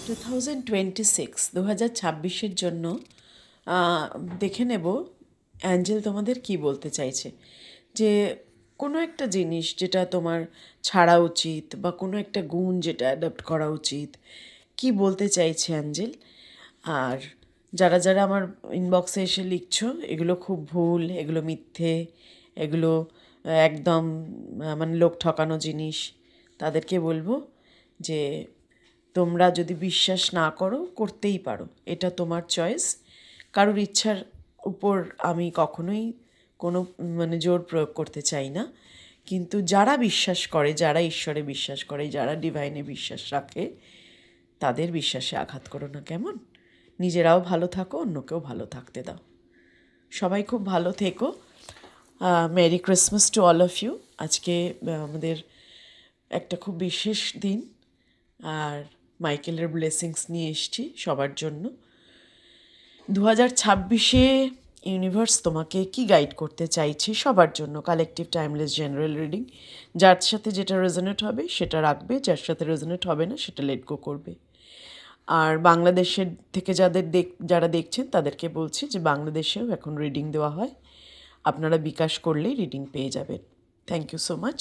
2026 জন্য দেখে নেব অ্যাঞ্জেল তোমাদের কি বলতে চাইছে। যে কোনো একটা জিনিস যেটা তোমার ছাড়া উচিত বা কোনো একটা গুণ যেটা অ্যাডাপ্ট করা উচিত, কি বলতে চাইছে অ্যাঞ্জেল। আর যারা যারা আমার ইনবক্সে এসে লিখছো, এগুলো খুব ভুল, এগুলো মিথ্যে, এগুলো একদম মানে লোক ঠকানো জিনিস, তাদেরকে বলবো যে তোমরা যদি বিশ্বাস না করো, করতেই পারো, এটা তোমার চয়েস। কারোর ইচ্ছার উপর আমি কখনোই কোনো মানে জোর প্রয়োগ করতে চাই না। কিন্তু যারা বিশ্বাস করে, যারা ঈশ্বরে বিশ্বাস করে, যারা ডিভাইনে বিশ্বাস রাখে, তাদের বিশ্বাসে আঘাত করো না, কেমন? নিজেরাও ভালো থাকো, অন্যকেও ভালো থাকতে দাও। সবাই খুব ভালো থেকো। Merry Christmas to all of you. আজকে আমাদের একটা খুব বিশেষ দিন, আর মাইকেলের ব্লেসিংস নিয়ে এসেছি সবার জন্য। 2026-এ ইউনিভার্স তোমাকে কি গাইড করতে চাইছে সবার জন্য, কালেকটিভ টাইমলেস জেনারেল রিডিং। যার সাথে যেটা রেজোনেট হবে সেটা রাখবে, যার সাথে রেজোনেট হবে না সেটা লেট গো করবে। আর বাংলাদেশের থেকে যারা দেখছেন তাদেরকে বলছি যে বাংলাদেশেও এখন রিডিং দেওয়া হয়, আপনারা বিকাশ করলেই রিডিং পেয়ে যাবেন। Thank you so much.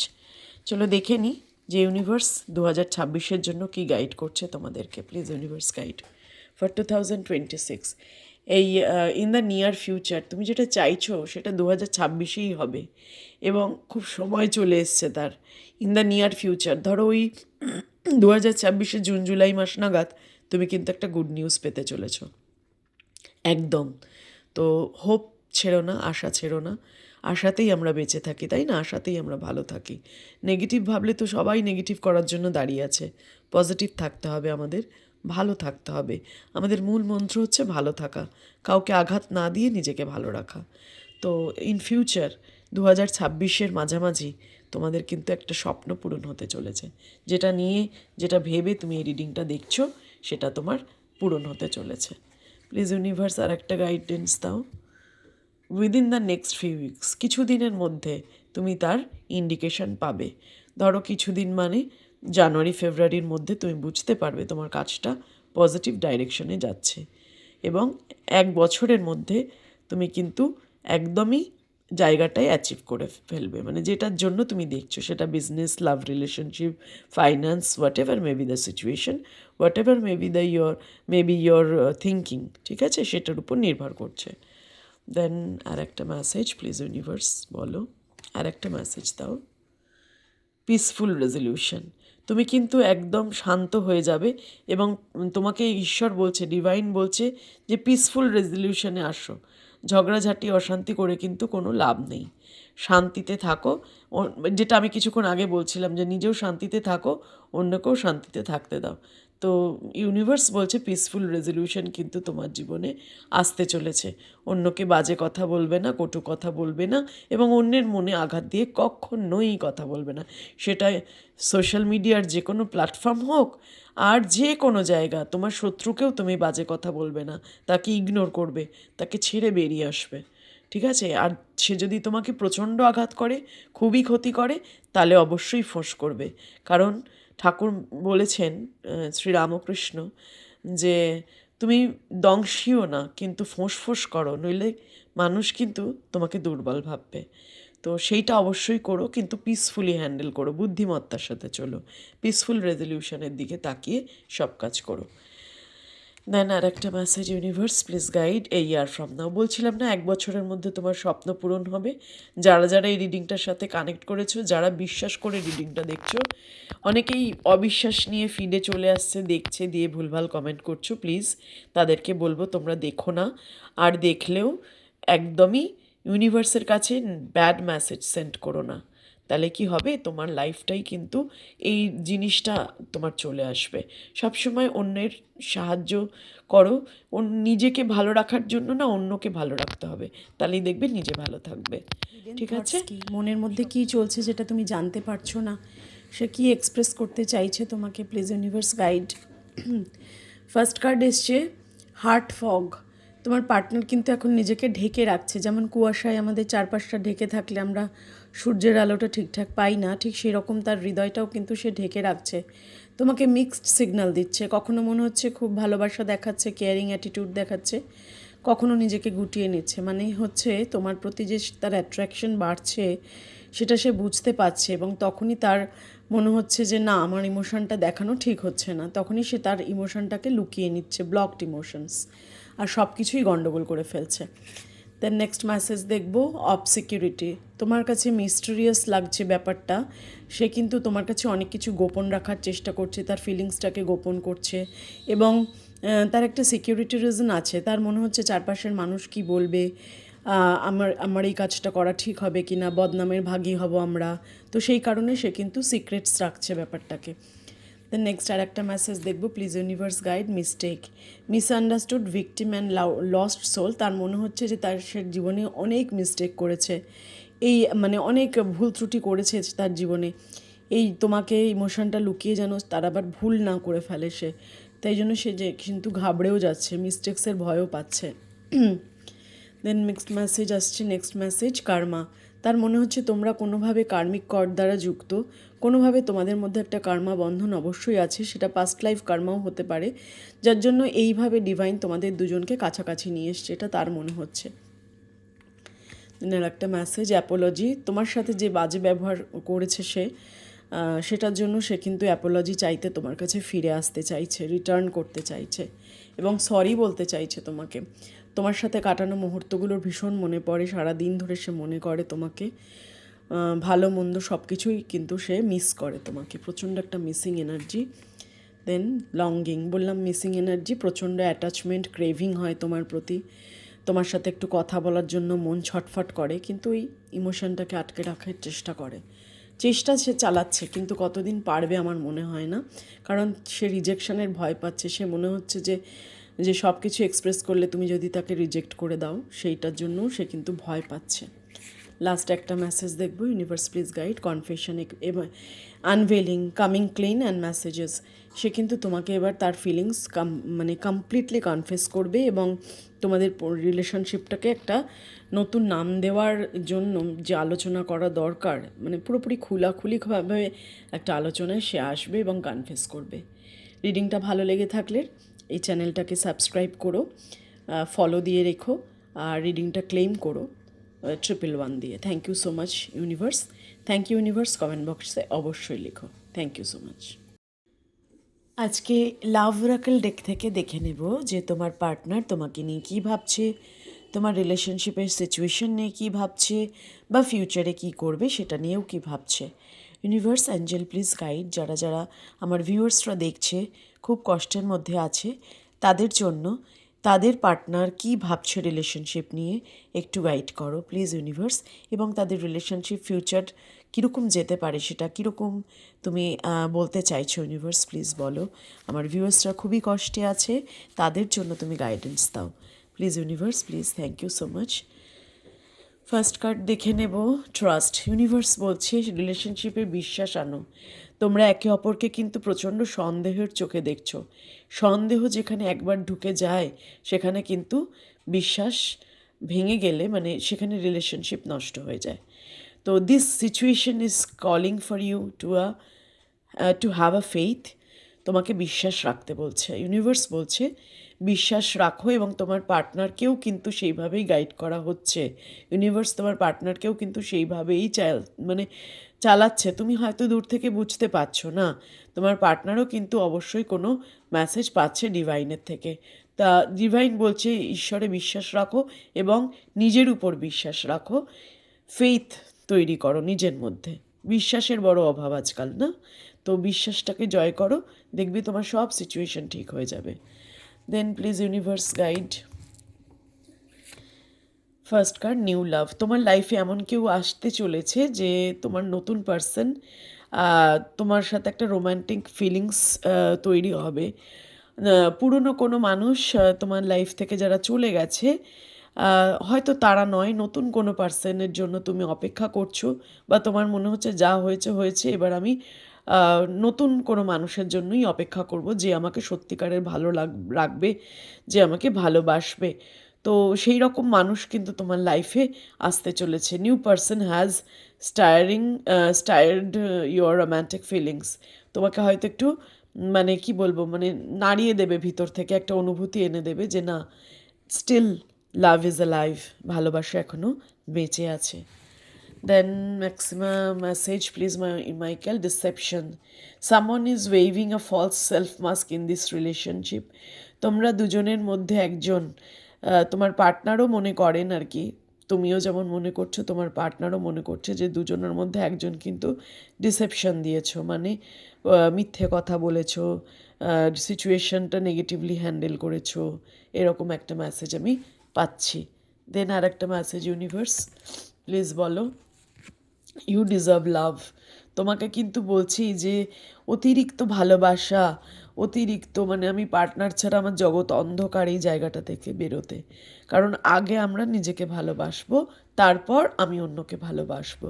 চলো দেখে নিই যে ইউনিভার্স 2026-এর জন্য কি গাইড করছে তোমাদেরকে। Please universe guide for 2026। এই ইন দ্য নিয়ার ফিউচার তুমি যেটা চাইছো সেটা 2026-এই হবে, এবং খুব সময় চলে এসছে তার। ইন দ্য নিয়ার ফিউচার ধরো ওই 2026-এ জুন জুলাই মাস নাগাদ তুমি কিন্তু একটা গুড নিউজ পেতে চলেছো একদম। তো হোপ ছেড়ো না, আশা ছেড়ো না। আশাতেই আমরা বেঁচে থাকি, তাই না? আশাতেই আমরা ভালো থাকি। নেগেটিভ ভাবলে তো সবাই নেগেটিভ করার জন্য দাঁড়িয়ে আছে। পজিটিভ থাকতে হবে আমাদের, ভালো থাকতে হবে। আমাদের মূল মন্ত্র হচ্ছে ভালো থাকা, কাউকে আঘাত না দিয়ে নিজেকে ভালো রাখা। তো ইন ফিউচার 2026-এর মাঝামাঝি তোমাদের কিন্তু একটা স্বপ্ন পূরণ হতে চলেছে। যেটা নিয়ে, যেটা ভেবে তুমি এই রিডিংটা দেখছো, সেটা তোমার পূরণ হতে চলেছে। প্লিজ ইউনিভার্স আর একটা গাইডেন্স দাও। Within the next few weeks, কিছু দিনের মধ্যে তুমি তার ইন্ডিকেশন পাবে। ধরো কিছুদিন মানে জানুয়ারি ফেব্রুয়ারির মধ্যে তুমি বুঝতে পারবে তোমার কাজটা পজিটিভ ডাইরেকশনে যাচ্ছে, এবং 1 বছরের মধ্যে তুমি কিন্তু একদমই জায়গাটায় অ্যাচিভ করে ফেলবে। মানে যেটার জন্য তুমি দেখছো, সেটা business, love, relationship, finance, what ever may be the situation, what ever may be the your thinking, ঠিক আছে? সেটার উপর নির্ভর করছে। দেন আর একটা মেসেজ প্লিজ ইউনিভার্স বলো, আর একটা মেসেজ দাও। পিসফুল রেজলিউশন, তুমি কিন্তু একদম শান্ত হয়ে যাবে, এবং তোমাকে ঈশ্বর বলছে, ডিভাইন বলছে যে পিসফুল রেজলিউশনে আসো। ঝগড়াঝাটি অশান্তি করে কিন্তু কোনো লাভ নেই। শান্তিতে থাকো, যেটা আমি কিছুক্ষণ আগে বলছিলাম, যে নিজেও শান্তিতে থাকো, অন্যকেও শান্তিতে থাকতে দাও। তো ইউনিভার্স বলছে পিসফুল রেজলিউশন কিন্তু তোমার জীবনে আসতে চলেছে। অন্যকে বাজে কথা বলবে না, কটু কথা বলবে না, এবং অন্যের মনে আঘাত দিয়ে কখনোই কথা বলবে না। সেটা সোশ্যাল মিডিয়ার যে কোনো প্ল্যাটফর্ম হোক, আর যে কোনো জায়গা, তোমার শত্রুকেও তুমি বাজে কথা বলবে না, তাকে ইগনোর করবে, তাকে ছেড়ে বেরিয়ে আসবে, ঠিক আছে? আর সে যদি তোমাকে প্রচণ্ড আঘাত করে, খুবই ক্ষতি করে, তাহলে অবশ্যই ফোঁস করবে। কারণ ঠাকুর বলেছেন, শ্রীরামকৃষ্ণ, যে তুমি দংশিও না, কিন্তু ফোঁস করো, নইলে মানুষ কিন্তু তোমাকে দুর্বল ভাববে। তো সেইটা অবশ্যই করো, কিন্তু পিসফুলি হ্যান্ডেল করো, বুদ্ধিমত্তার সাথে চলো, পিসফুল রেজলিউশনের দিকে তাকিয়ে সব কাজ করো। দেন আর একটা message universe please guide A year from now. বলছিলাম না 1 বছরের মধ্যে তোমার স্বপ্ন পূরণ হবে। যারা যারা এই রিডিংটার সাথে কানেক্ট করেছো, যারা বিশ্বাস করে রিডিংটা দেখছো, অনেকেই অবিশ্বাস নিয়ে ফিডে চলে আসছে, দেখছে, দিয়ে ভুলভাল কমেন্ট করছো, প্লিজ তাদেরকে বলবো তোমরা দেখো না। আর দেখলেও একদমই ইউনিভার্সের কাছে ব্যাড মেসেজ সেন্ড করো না। তাহলে কি হবে, তোমার লাইফটাই কিন্তু এই জিনিসটা তোমার চলে আসবে। সবসময় অন্যের সাহায্য করো, নিজেকে ভালো রাখার জন্য না, অন্যকে ভালো রাখতে হবে, তাহলেই দেখবে নিজে ভালো থাকবে, ঠিক আছে? কি মনের মধ্যে কি চলছে যেটা তুমি জানতে পারছো না, সে কি এক্সপ্রেস করতে চাইছে তোমাকে, please universe guide. First card এসছে হার্ট ফগ। তোমার পার্টনার কিন্তু এখন নিজেকে ঢেকে রাখছে, যেমন কুয়াশায় আমাদের চারপাশটা ঢেকে থাকলে আমরা সূর্যের আলোটা ঠিকঠাক পাই না, ঠিক সেরকম তার হৃদয়টাও কিন্তু সে ঢেকে রাখছে। তোমাকে মিক্সড সিগন্যাল দিচ্ছে, কখনো মনে হচ্ছে খুব ভালোবাসা দেখাচ্ছে, কেয়ারিং অ্যাটিটিউড দেখাচ্ছে, কখনো নিজেকে গুটিয়ে নিচ্ছে। মানে হচ্ছে তোমার প্রতি যে তার অ্যাট্রাকশন বাড়ছে সেটা সে বুঝতে পারছে, এবং তখনই তার মনে হচ্ছে যে না, আমার ইমোশনটা দেখানো ঠিক হচ্ছে না, তখনই সে তার ইমোশনটাকে লুকিয়ে নিচ্ছে, ব্লকড ইমোশনস, আর সব কিছুই গণ্ডগোল করে ফেলছে। দেন নেক্সট মেসেজ দেখবো অবসিকিউরিটি। তোমার কাছে মিস্টেরিয়াস লাগছে ব্যাপারটা, সে কিন্তু তোমার কাছে অনেক কিছু গোপন রাখার চেষ্টা করছে, তার ফিলিংসটাকে গোপন করছে, এবং তার একটা সিকিউরিটি রিজন আছে। তার মনে হচ্ছে চারপাশের মানুষ কি বলবে, আমার এই কাজটা করা ঠিক হবে কি না, বদনামের ভাগী হব আমরা, তো সেই কারণে সে কিন্তু সিক্রেটস রাখছে ব্যাপারটাকে। দেন নেক্সট আর একটা মেসেজ দেখবো, please universe guide mistake, misunderstood, victim and lost soul. তার মনে হচ্ছে যে তার সে জীবনে অনেক মিস্টেক করেছে, এই মানে অনেক ভুল ত্রুটি করেছে তার জীবনে, এই তোমাকে ইমোশনটা লুকিয়ে যেন তার আবার ভুল না করে ফেলে সে, তাই জন্য সে যে কিন্তু ঘাবড়েও যাচ্ছে, মিস্টেক্সের ভয়ও পাচ্ছে। দেন নেক্সট মেসেজ আসছে, নেক্সট মেসেজ কার্মা। তার মনে হচ্ছে তোমরা কোনোভাবে কার্মিক কর্ড দ্বারা যুক্ত, কোনোভাবে তোমাদের মধ্যে একটা কার্মা বন্ধন অবশ্যই আছে, সেটা পাস্ট লাইফ কার্মাও হতে পারে, যার জন্য এইভাবে ডিভাইন তোমাদের দুজনকে কাছাকাছি নিয়ে এসছে, এটা তার মনে হচ্ছে। একটা মেসেজ অ্যাপোলজি। তোমার সাথে যে বাজে ব্যবহার করেছে সে, সেটার জন্য সে কিন্তু অ্যাপোলজি চাইতে তোমার কাছে ফিরে আসতে চাইছে, রিটার্ন করতে চাইছে, এবং সরি বলতে চাইছে তোমাকে। তোমার সাথে কাটানো মুহূর্তগুলোর ভীষণ মনে পড়ে, সারা দিন ধরে সে মনে করে তোমাকে, ভালো মন্দ সব কিছুই কিন্তু সে মিস করে তোমাকে, প্রচণ্ড একটা মিসিং এনার্জি। দেন লঙ্গিং, বললাম মিসিং এনার্জি, প্রচণ্ড অ্যাটাচমেন্ট, ক্রেভিং হয় তোমার প্রতি, তোমার সাথে একটু কথা বলার জন্য মন ছটফট করে, কিন্তু ওই ইমোশনটাকে আটকে রাখার চেষ্টা করে, চেষ্টা সে চালাচ্ছে, কিন্তু কতদিন পারবে আমার মনে হয় না, কারণ সে রিজেকশনের ভয় পাচ্ছে। সে মনে হচ্ছে যে যে সব কিছু এক্সপ্রেস করলে তুমি যদি তাকে রিজেক্ট করে দাও, সেইটার জন্যও সে কিন্তু ভয় পাচ্ছে। লাস্ট একটা মেসেজ দেখবো, universe please guide confession unveiling, coming clean and messages. সে কিন্তু তোমাকে এবার তার ফিলিংস মানে কমপ্লিটলি কনফেস করবে, এবং তোমাদের রিলেশনশিপটাকে একটা নতুন নাম দেওয়ার জন্য যে আলোচনা করা দরকার, মানে পুরোপুরি খোলাখুলিভাবে একটা আলোচনায় সে আসবে এবং কনফেস করবে। রিডিংটা ভালো লেগে থাকলে এই চ্যানেলটাকে সাবস্ক্রাইব করো, ফলো দিয়ে রেখো, আর রিডিংটা ক্লেম করো 111 দিয়ে। Thank you so much universe, thank you universe, comment বক্সে অবশ্যই লিখো। Thank you so much. আজকে লাভ ওরাকল ডেক থেকে দেখে নেব যে তোমার পার্টনার তোমাকে নিয়ে কী ভাবছে, তোমার রিলেশনশিপের সিচুয়েশন নিয়ে কী ভাবছে, বা ফিউচারে কী করবে সেটা নিয়েও কী ভাবছে। ইউনিভার্স অ্যাঞ্জেল প্লিজ গাইড, যারা যারা আমার ভিউয়ার্সরা দেখছে খুব কষ্টের মধ্যে আছে, তাদের জন্য তাদের পার্টনার কী ভাবছে রিলেশনশিপ নিয়ে একটু গাইড করো প্লিজ ইউনিভার্স, এবং তাদের রিলেশনশিপ ফিউচার কীরকম যেতে পারে সেটা কীরকম তুমি বলতে চাইছো ইউনিভার্স প্লিজ বলো। আমার ভিউয়ার্সরা খুবই কষ্টে আছে, তাদের জন্য তুমি গাইডেন্স দাও please universe, please. Thank you so much. First card দেখে নেব, ট্রাস্ট। ইউনিভার্স বলছে রিলেশনশিপে বিশ্বাস আনো। তোমরা একে অপরকে কিন্তু প্রচণ্ড সন্দেহের চোখে দেখছো, সন্দেহ যেখানে একবার ঢুকে যায় সেখানে কিন্তু বিশ্বাস ভেঙে গেলে মানে সেখানে রিলেশনশিপ নষ্ট হয়ে যায়। তো this situation is calling for you to have a faith. তোমাকে বিশ্বাস রাখতে বলছে ইউনিভার্স, বলছে বিশ্বাস রাখো, এবং তোমার পার্টনারকেও কিন্তু সেইভাবেই গাইড করা হচ্ছে। ইউনিভার্স তোমার পার্টনারকেও কিন্তু সেইভাবেই মানে চালাচ্ছে। তুমি হয়তো দূর থেকে বুঝতে পারছো না, তোমার পার্টনারও কিন্তু অবশ্যই কোনো মেসেজ পাচ্ছে ডিভাইনের থেকে। তা ডিভাইন বলছে ঈশ্বরে বিশ্বাস রাখো এবং নিজের উপর বিশ্বাস রাখো, ফেইথ তৈরি করো নিজের মধ্যে। বিশ্বাসের বড় অভাব আজকাল, না? তো বিশ্বাসটাকে জয় করো, দেখবি তোমার সব সিচুয়েশন ঠিক হয়ে যাবে। Then please universe guide first card new love. তোমার লাইফে এমন কেউ আসতে চলেছে যে তোমার নতুন পার্সন, তোমার সাথে একটা রোম্যান্টিক ফিলিংস তৈরি হবে। পুরনো কোনো মানুষ তোমার লাইফ থেকে যারা চলে গেছে, হয়তো তারা নয়, নতুন কোনো পার্সনের জন্য তুমি অপেক্ষা করছো, বা তোমার মনে হচ্ছে যা হয়েছে হয়েছে, এবার আমি নতুন কোনো মানুষের জন্যই অপেক্ষা করব যে আমাকে সত্যিকারের ভালো রাখবে, যে আমাকে ভালোবাসবে। তো সেই রকম মানুষ কিন্তু তোমার লাইফে আসতে চলেছে। New person has stirred your romantic feelings. তোমাকে হয়তো একটু মানে কি বলবো, মানে নাড়িয়ে দেবে ভিতর থেকে, একটা অনুভূতি এনে দেবে যে না, still love is a life, ভালোবাসা এখনও বেঁচে আছে। Then maximum message, please, Michael. Deception. Someone is waving a false self mask in this relationship. তোমরা দুজনের মধ্যে একজন, তোমার পার্টনারও মনে করেন আর কি, তুমিও যেমন মনে করছো তোমার পার্টনারও মনে করছে যে দুজনের মধ্যে একজন কিন্তু ডিসেপশন দিয়েছো, মানে মিথ্যে কথা বলেছো, সিচুয়েশনটা নেগেটিভলি হ্যান্ডেল করেছো, এরকম একটা মেসেজ আমি পাচ্ছি। দেন আর একটা মেসেজ ইউনিভার্স, প্লিজ বলো। ইউ ডিজার্ভ লাভ। তোমাকে কিন্তু বলছি যে অতিরিক্ত ভালোবাসা, অতিরিক্ত মানে আমি পার্টনার ছাড়া আমার জগৎ অন্ধকার, এই জায়গাটা থেকে বেরোতে। কারণ আগে আমরা নিজেকে ভালোবাসবো, তারপর আমি অন্যকে ভালোবাসবো।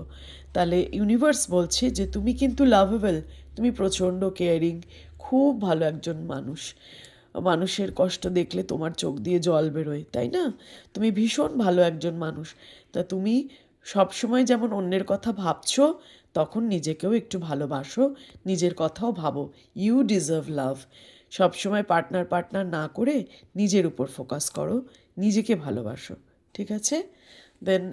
তাহলে ইউনিভার্স বলছে যে তুমি কিন্তু লাভেবল, তুমি প্রচণ্ড কেয়ারিং, খুব ভালো একজন মানুষ। মানুষের কষ্ট দেখলে তোমার চোখ দিয়ে জল বেরোয়, তাই না? তুমি ভীষণ ভালো একজন মানুষ। তা তুমি সবসময় যেমন অন্যের কথা ভাবছো, তখন নিজেকেও একটু ভালোবাসো, নিজের কথাও ভাবো। ইউ ডিজার্ভ লাভ। সবসময় পার্টনার না করে নিজের উপর ফোকাস করো, নিজেকে ভালোবাসো, ঠিক আছে? দেন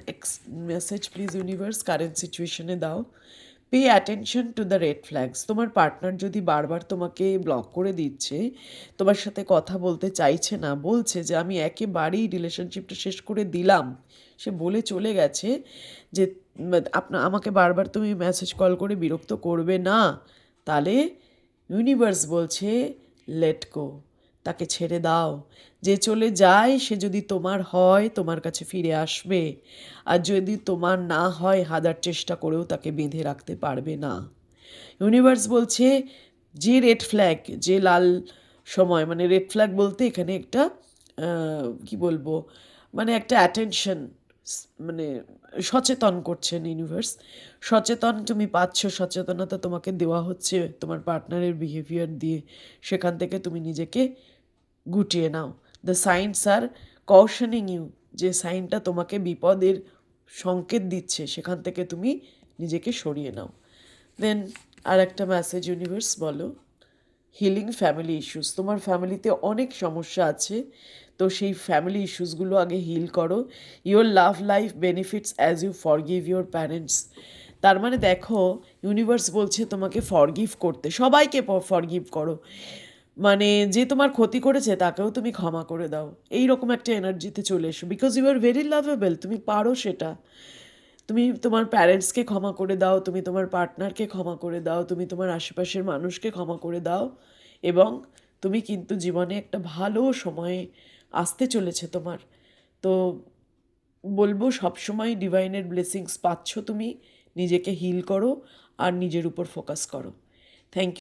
মেসেজ প্লিজ ইউনিভার্স, কারেন্ট সিচুয়েশনে দাও। Pay attention to the red flags. তোমার পার্টনার যদি বারবার তোমাকে ব্লক করে দিচ্ছে, তোমার সাথে কথা বলতে চাইছে না, বলছে যে আমি একেবারেই রিলেশনশিপটা শেষ করে দিলাম, সে বলে চলে গেছে যে আমাকে বারবার তুমি মেসেজ কল করে বিরক্ত করবে না, তাহলে ইউনিভার্স বলছে লেট গো, তাকে ছেড়ে দাও। যে চলে যায় সে যদি তোমার হয় তোমার কাছে ফিরে আসবে, আর যদি তোমার না হয় হাজার চেষ্টা করেও তাকে বেঁধে রাখতে পারবে না। ইউনিভার্স বলছে যে রেড ফ্ল্যাগ, যে লাল সময়, মানে রেড ফ্ল্যাগ বলতে এখানে একটা কি বলবো, মানে একটা অ্যাটেনশন, মানে সচেতন করছেন ইউনিভার্স। সচেতন তুমি পাচ্ছ, সচেতনতা তোমাকে দেওয়া হচ্ছে তোমার পার্টনারের বিহেভিয়ার দিয়ে, সেখান থেকে তুমি নিজেকে গুটিয়ে নাও। দ্য সাইন্স আর কশনিং ইউ, যে সাইনটা তোমাকে বিপদের সংকেত দিচ্ছে, সেখান থেকে তুমি নিজেকে সরিয়ে নাও। দেন আর একটা মেসেজ ইউনিভার্স বলো, হিলিং ফ্যামিলি ইস্যুস। তোমার ফ্যামিলিতে অনেক সমস্যা আছে, তো সেই ফ্যামিলি ইস্যুসগুলো আগে হিল করো। Your love life benefits as you forgive your parents. তার মানে দেখো, ইউনিভার্স বলছে তোমাকে ফরগিভ করতে, সবাইকে ফরগিভ করো, মানে যে তোমার ক্ষতি করেছে তাকেও তুমি ক্ষমা করে দাও, এই রকম একটা এনার্জিতে চলে এসো। Because you are very lovable, তুমি পারো সেটা। তুমি তোমার প্যারেন্টসকে ক্ষমা করে দাও, তুমি তোমার পার্টনারকে ক্ষমা করে দাও, তুমি তোমার আশেপাশের মানুষকে ক্ষমা করে দাও, এবং তুমি কিন্তু জীবনে একটা ভালো সময় আসতে চলেছে তোমার। তো বলবো সবসময় ডিভাইনের ব্লেসিংস পাচ্ছ তুমি, নিজেকে হিল করো আর নিজের উপর ফোকাস করো। Thank you.